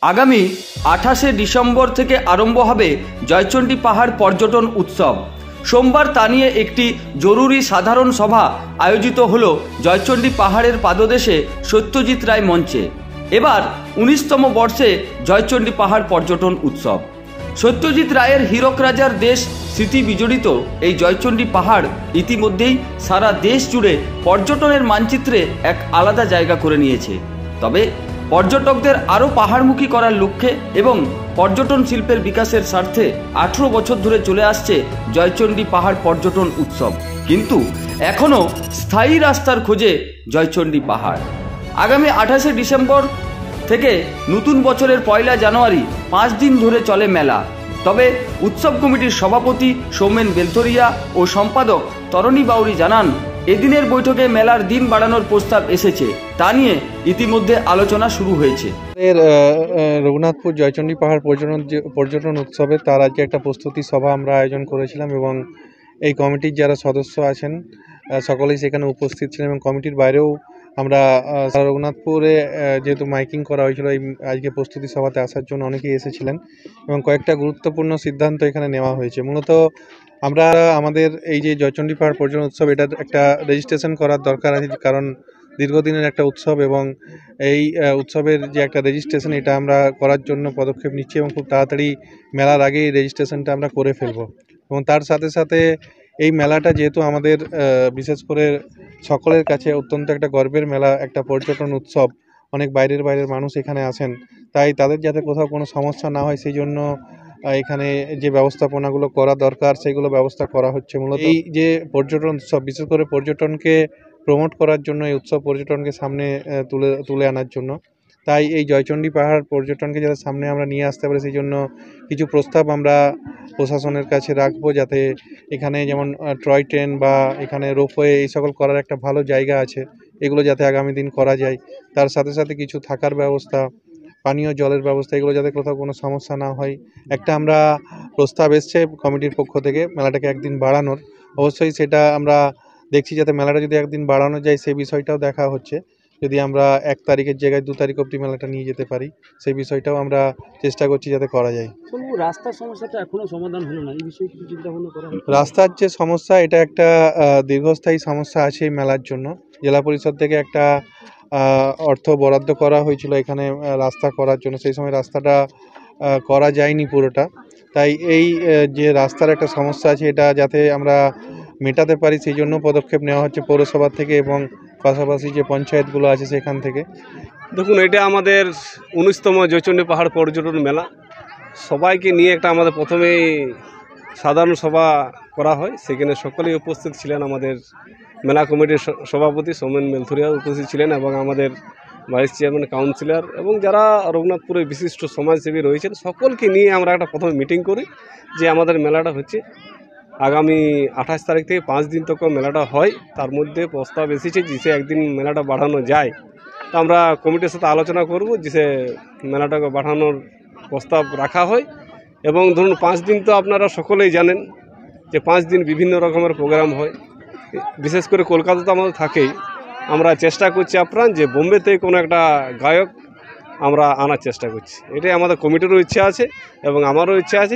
আগামী 28শে ডিসেম্বর থেকে আরম্ভ হবে জয়চণ্ডী পাহাড় পর্যটন উৎসব। সোমবার তা নিয়ে একটি জরুরি সাধারণ সভা আয়োজিত হল জয়চণ্ডী পাহাড়ের পাদদেশে সত্যজিৎ রায় মঞ্চে। এবার 19তম বর্ষে জয়চণ্ডী পাহাড় পর্যটন উৎসব। সত্যজিৎ রায়ের হীরক রাজার দেশ স্মৃতি বিজড়িত এই জয়চণ্ডী পাহাড় ইতিমধ্যেই সারা দেশ জুড়ে পর্যটনের মানচিত্রে এক আলাদা জায়গা করে নিয়েছে। তবে পর্যটকদের আরও পাহাড়মুখী করার লক্ষ্যে এবং পর্যটন শিল্পের বিকাশের স্বার্থে 18 বছর ধরে চলে আসছে জয়চণ্ডী পাহাড় পর্যটন উৎসব। কিন্তু এখনও স্থায়ী রাস্তার খোঁজে জয়চণ্ডী পাহাড়। আগামী 28শে ডিসেম্বর থেকে নতুন বছরের 1 জানুয়ারি 5 দিন ধরে চলে মেলা। তবে উৎসব কমিটির সভাপতি সৌমেন বেলথরিয়া ও সম্পাদক তরণী বাউরি জানান, এদিনের বৈঠকে মেলার দিন বাড়ানোর প্রস্তাব এসেছে, তা নিয়ে ইতিমধ্যে আলোচনা শুরু হয়েছে। রঘুনাথপুর জয়চণ্ডী পাহাড় পর্যটন উৎসবে তার আজকে একটা প্রস্তুতি সভা আমরা আয়োজন করেছিলাম এবং এই কমিটির যারা সদস্য আছেন সকলেই সেখানে উপস্থিত ছিলেন এবং কমিটির বাইরেও আমরা রঘুনাথপুরে যেহেতু মাইকিং করা হয়েছিল এই আজকে প্রস্তুতি সভাতে আসার জন্য অনেকেই এসেছিলেন এবং কয়েকটা গুরুত্বপূর্ণ সিদ্ধান্ত এখানে নেওয়া হয়েছে। মূলত আমরা আমাদের এই যে জয়চণ্ডী পাহাড় পর্যটন উৎসব এটা একটা রেজিস্ট্রেশন করার দরকার আছে, কারণ দীর্ঘদিনের একটা উৎসব এবং এই উৎসবের যে একটা রেজিস্ট্রেশন এটা আমরা করার জন্য পদক্ষেপ নিচ্ছি এবং খুব তাড়াতাড়ি মেলার আগেই রেজিস্ট্রেশনটা আমরা করে ফেলব। এবং তার সাথে সাথে এই মেলাটা যেহেতু আমাদের বিশেষ করে সকলের কাছে অত্যন্ত একটা গর্বের মেলা, একটা পর্যটন উৎসব, অনেক বাইরের মানুষ এখানে আসেন, তাই তাদের যাতে কোথাও কোনো সমস্যা না হয় সেই জন্য এখানে যে ব্যবস্থাপনাগুলো করা দরকার সেগুলো ব্যবস্থা করা হচ্ছে। মূলত এই যে পর্যটন উৎসব বিশেষ করে পর্যটনকে প্রমোট করার জন্য, এই উৎসব পর্যটনকে সামনে তুলে আনার জন্য, তাই এই জয়চণ্ডী পাহাড় পর্যটনকে যাতে সামনে আমরা নিয়ে আসতে পারি সেই জন্য কিছু প্রস্তাব আমরা প্রশাসনের কাছে রাখবো, যাতে এখানে যেমন টয় ট্রেন বা এখানে রোপওয়ে এই সকল করার একটা ভালো জায়গা আছে, এগুলো যাতে আগামী দিন করা যায়। তার সাথে সাথে কিছু থাকার ব্যবস্থা, পানীয় জলের ব্যবস্থা, এগুলো যাতে কোথাও কোনো সমস্যা না হয়। একটা আমরা প্রস্তাব এসছে কমিটির পক্ষ থেকে মেলাটাকে একদিন বাড়ানোর, অবশ্যই সেটা আমরা দেখছি যাতে মেলাটা যদি একদিন বাড়ানো যায় সেই বিষয়টাও দেখা হচ্ছে। যদি আমরা 1 তারিখের জায়গায় 2 তারিখ অবধি মেলাটা নিয়ে যেতে পারি সেই বিষয়টাও আমরা চেষ্টা করছি যাতে করা যায়। রাস্তার সমস্যাটা এখনো সমাধান হলো না, এই বিষয়ে কিছু চিন্তা ভাবনা করা হচ্ছে? রাস্তার যে সমস্যা এটা একটা দীর্ঘস্থায়ী সমস্যা আছে এই মেলার জন্য। জেলা পরিষদ থেকে একটা অর্থ বরাদ্দ করা হয়েছিল এখানে রাস্তা করার জন্য, সেই সময় রাস্তাটা করা যায়নি পুরোটা। তাই এই যে রাস্তার একটা সমস্যা আছে এটা যাতে আমরা মেটাতে পারি সেই জন্য পদক্ষেপ নেওয়া হচ্ছে পৌরসভা থেকে এবং পাশাপাশি যে পঞ্চায়েতগুলো আছে সেখান থেকে। দেখুন, এটা আমাদের 19তম জয়চণ্ডী পাহাড় পর্যটন মেলা। সবাইকে নিয়ে একটা আমাদের প্রথমেই সাধারণ সভা করা হয়, সেখানে সকলেই উপস্থিত ছিলেন। আমাদের মেলা কমিটির সভাপতি সৌমেন বেলথরিয়া উপস্থিত ছিলেন এবং আমাদের ভাইস চেয়ারম্যান, কাউন্সিলর এবং যারা রঘুনাথপুরের বিশিষ্ট সমাজসেবী রয়েছেন সকলকে নিয়ে আমরা একটা প্রথমে মিটিং করি যে আমাদের মেলাটা হচ্ছে আগামী 28 তারিখ থেকে 5 দিন তক মেলাটা হয়। তার মধ্যে প্রস্তাব এসেছে যে একদিন মেলাটা বাড়ানো যায়, তো আমরা কমিটির সাথে আলোচনা করব যে মেলাটাকে বাড়ানোর প্রস্তাব রাখা হয়। এবং ধরুন 5 দিন তো আপনারা সকলেই জানেন যে 5 দিন বিভিন্ন রকমের প্রোগ্রাম হয়, বিশেষ করে কলকাতা তো আমাদের থাকেই। আমরা চেষ্টা করছি আপ্রাণ যে বোম্বেতে কোনো একটা গায়ক আমরা আনার চেষ্টা করছি, এটাই আমাদের কমিটিরও ইচ্ছা আছে এবং আমারও ইচ্ছা আছে।